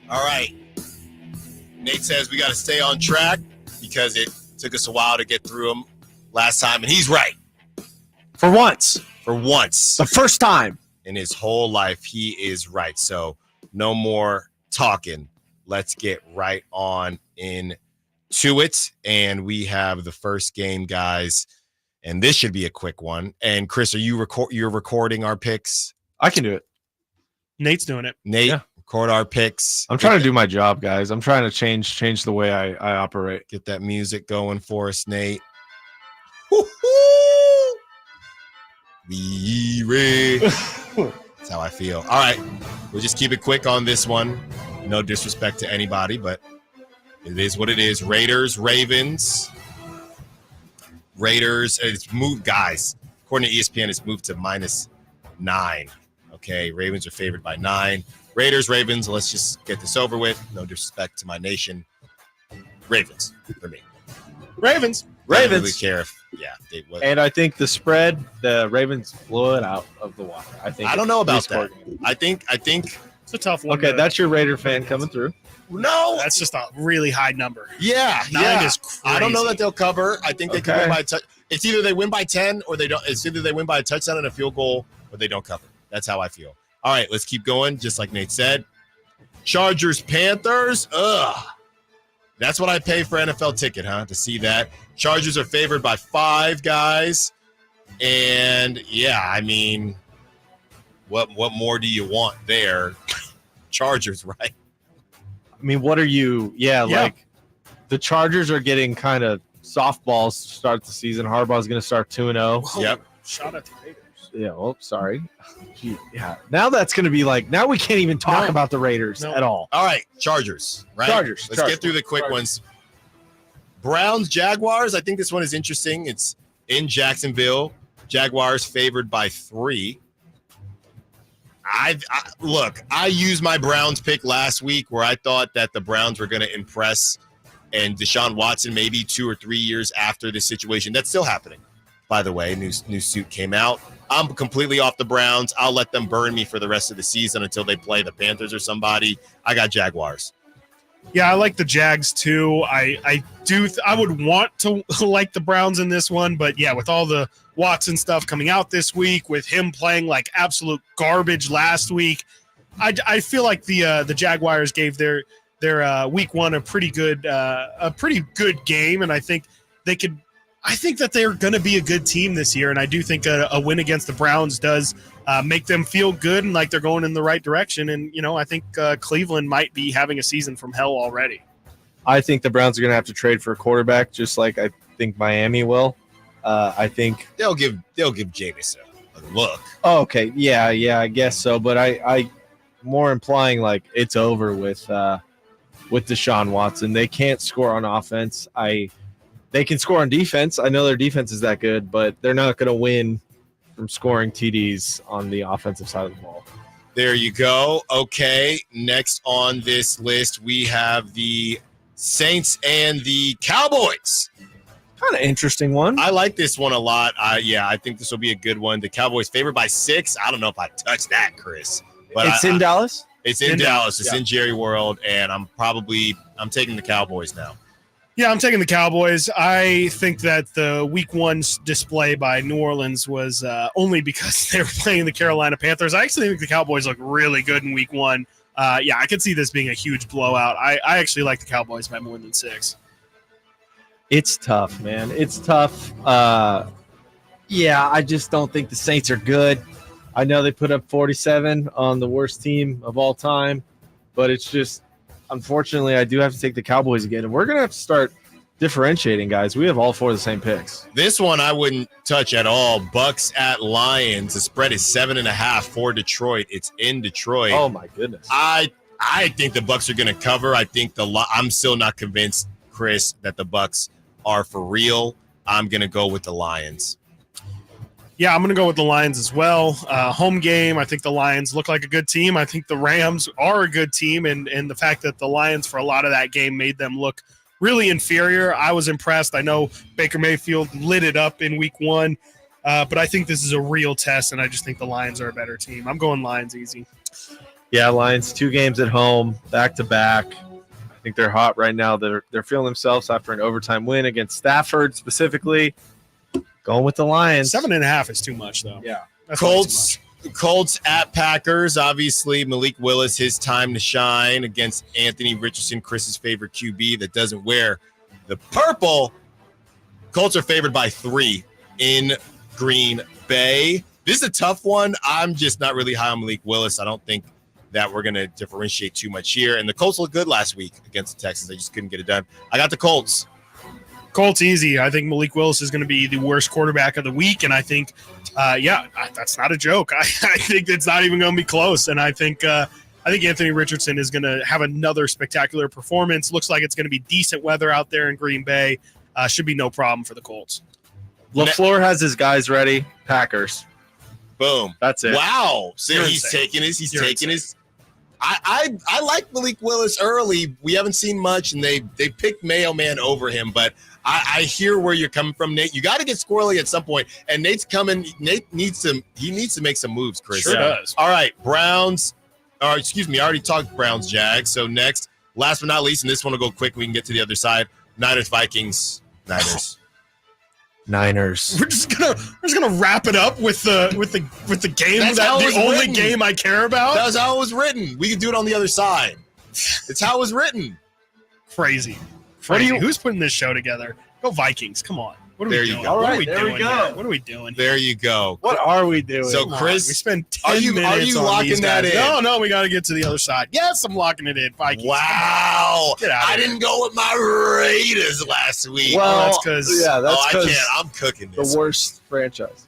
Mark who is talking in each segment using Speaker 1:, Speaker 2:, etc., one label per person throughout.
Speaker 1: All right. Nate says we got to stay on track because it took us a while to get through them last time, and he's right.
Speaker 2: For once.
Speaker 1: The
Speaker 2: first time.
Speaker 1: In his whole life, he is right. So no more talking. Let's get right on into it. And we have the first game, guys. And this should be a quick one. And Chris, are you're recording our picks?
Speaker 2: I can do it.
Speaker 3: Nate's doing it.
Speaker 1: Nate, record our picks.
Speaker 2: I'm trying to do my job, guys. I'm trying to change the way I operate.
Speaker 1: Get that music going for us, Nate. Be ready. That's how I feel. All right. We'll just keep it quick on this one. No disrespect to anybody, but it is what it is. Raiders, Ravens. Raiders, it's moved, guys. According to ESPN, it's moved to -9. Okay, Ravens are favored by 9. Raiders, Ravens, let's just get this over with. No disrespect to my nation. Ravens for me.
Speaker 3: Ravens.
Speaker 1: I don't really care if, they would.
Speaker 2: And I think the spread, the Ravens blow it out of the water. I
Speaker 1: don't know about that. I think
Speaker 3: it's a tough one.
Speaker 2: Okay, that's your Raider fan coming through.
Speaker 1: No,
Speaker 3: that's just a really high number.
Speaker 1: Yeah,
Speaker 3: 9 is crazy.
Speaker 1: I don't know that they'll cover. I think they can win by it's either they win by 10 or they don't. It's either they win by a touchdown and a field goal or they don't cover. That's how I feel. All right, let's keep going. Just like Nate said, Chargers, Panthers. Ugh. That's what I pay for NFL ticket, huh? To see that. Chargers are favored by 5, guys. And, I mean, what more do you want there? Chargers, right?
Speaker 2: I mean, what are you? Yeah, like the Chargers are getting kind of softballs to start the season. Harbaugh's going to start 2-0.
Speaker 1: Yep.
Speaker 3: Shout out to Raiders.
Speaker 2: Yeah, sorry. Yeah. Now that's going to be now we can't even talk about the Raiders at all.
Speaker 1: All right, Chargers, right?
Speaker 2: Chargers.
Speaker 1: Let's get through the quick ones. Browns, Jaguars. I think this one is interesting. It's in Jacksonville. Jaguars favored by 3. I used my Browns pick last week where I thought that the Browns were going to impress and Deshaun Watson maybe 2 or 3 years after this situation. That's still happening, by the way. New suit came out. I'm completely off the Browns. I'll let them burn me for the rest of the season until they play the Panthers or somebody. I got Jaguars.
Speaker 3: Yeah, I like the Jags too. I would want to like the Browns in this one, but with all the Watson stuff coming out this week, with him playing like absolute garbage last week, I feel like the Jaguars gave their week 1 a pretty good game, and I think that they're going to be a good team this year, and I do think a win against the Browns does make them feel good and like they're going in the right direction. And, I think Cleveland might be having a season from hell already.
Speaker 2: I think the Browns are going to have to trade for a quarterback, just like I think Miami will. I think
Speaker 1: they'll give Jameis a look.
Speaker 2: Oh, okay. Yeah, I guess so. But I more implying like it's over with Deshaun Watson. They can't score on offense. They can score on defense. I know their defense is that good, but they're not going to win from scoring TDs on the offensive side of the ball.
Speaker 1: There you go. Okay, next on this list, we have the Saints and the Cowboys.
Speaker 2: Kind of interesting one.
Speaker 1: I like this one a lot. I think this will be a good one. The Cowboys favored by 6. I don't know if I touch that, Chris. But
Speaker 2: it's in Dallas?
Speaker 1: It's in Dallas. It's in Jerry World, and I'm taking the Cowboys now.
Speaker 3: Yeah, I'm taking the Cowboys. I think that the Week 1 display by New Orleans was only because they were playing the Carolina Panthers. I actually think the Cowboys look really good in Week 1. I could see this being a huge blowout. I actually like the Cowboys by more than 6.
Speaker 2: It's tough, man. It's tough. I just don't think the Saints are good. I know they put up 47 on the worst team of all time, but it's just, unfortunately, I do have to take the Cowboys again. And we're going to have to start differentiating, guys. We have all 4 of the same picks.
Speaker 1: This one I wouldn't touch at all. Bucks at Lions. The spread is 7.5 for Detroit. It's in Detroit.
Speaker 2: Oh, my goodness.
Speaker 1: I think the Bucks are going to cover. I think I'm still not convinced, Chris, that the Bucks are for real. I'm going to go with the Lions.
Speaker 3: Yeah, I'm going to go with the Lions as well. Home game, I think the Lions look like a good team. I think the Rams are a good team, and the fact that the Lions for a lot of that game made them look really inferior, I was impressed. I know Baker Mayfield lit it up in Week 1, but I think this is a real test, and I just think the Lions are a better team. I'm going Lions easy.
Speaker 2: Yeah, Lions 2 games at home, back to back. I think they're hot right now. They're feeling themselves after an overtime win against Stafford specifically. Going with the Lions.
Speaker 3: 7.5 is too much, though.
Speaker 2: Yeah.
Speaker 3: That's way too
Speaker 1: Colts. Colts at Packers. Obviously, Malik Willis, his time to shine against Anthony Richardson, Chris's favorite QB that doesn't wear the purple. Colts are favored by 3 in Green Bay. This is a tough one. I'm just not really high on Malik Willis. I don't think that we're going to differentiate too much here. And the Colts looked good last week against the Texans. They just couldn't get it done. I got the Colts.
Speaker 3: Colts easy. I think Malik Willis is going to be the worst quarterback of the week, and I think, that's not a joke. I think it's not even going to be close, and I think Anthony Richardson is going to have another spectacular performance. Looks like it's going to be decent weather out there in Green Bay. Should be no problem for the Colts.
Speaker 2: LaFleur has his guys ready. Packers.
Speaker 1: Boom.
Speaker 2: That's it.
Speaker 1: Wow. So
Speaker 3: You're
Speaker 1: he's
Speaker 3: insane.
Speaker 1: taking his.
Speaker 3: You're insane.
Speaker 1: I like Malik Willis early. We haven't seen much, and they picked Mayo Man over him, but I hear where you're coming from, Nate. You got to get squirrely at some point, and Nate's coming. Nate needs to make some moves, Chris.
Speaker 3: Sure does.
Speaker 1: All right, Browns. I already talked Browns, Jags. So next, last but not least, and this one will go quick. We can get to the other side. Niners, Vikings.
Speaker 2: Niners.
Speaker 3: We're just gonna wrap it up with the game.
Speaker 1: That's how it was
Speaker 3: the only
Speaker 1: written.
Speaker 3: game I care about.
Speaker 1: That was how it was written. We can do it on the other side. It's how it was written.
Speaker 3: Crazy. Who's putting this show together? Go Vikings! Come on. What are
Speaker 1: There
Speaker 3: we
Speaker 1: you
Speaker 3: doing?
Speaker 1: go.
Speaker 3: What
Speaker 2: All
Speaker 3: are we
Speaker 2: right, there we
Speaker 3: doing
Speaker 2: go.
Speaker 3: here? What are we doing? Here?
Speaker 1: There you go.
Speaker 2: What are we doing?
Speaker 1: So
Speaker 3: Come on,
Speaker 1: Chris,
Speaker 3: we spent
Speaker 1: are
Speaker 3: 10
Speaker 1: you
Speaker 3: minutes on
Speaker 1: locking
Speaker 3: these
Speaker 1: that
Speaker 3: guys.
Speaker 1: in?
Speaker 3: No, we got to get to the other side. Yes, I'm locking it in. Vikings.
Speaker 1: Wow.
Speaker 3: Get out of
Speaker 1: I
Speaker 3: here.
Speaker 1: didn't go with my Raiders last week.
Speaker 2: Well,
Speaker 3: that's 'cause-
Speaker 1: I can't. I'm cooking this.
Speaker 2: the worst franchise.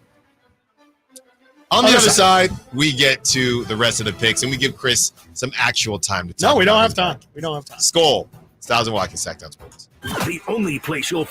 Speaker 1: On the
Speaker 3: Other
Speaker 1: other
Speaker 3: side.
Speaker 1: side, we get to the rest of the picks, and we give Chris some actual time to talk.
Speaker 3: No, we don't
Speaker 1: about
Speaker 3: have
Speaker 1: his
Speaker 3: time.
Speaker 1: pick.
Speaker 3: We don't have time.
Speaker 1: Skull, Stiles Watkins, Sactown Sports.
Speaker 4: The only place you'll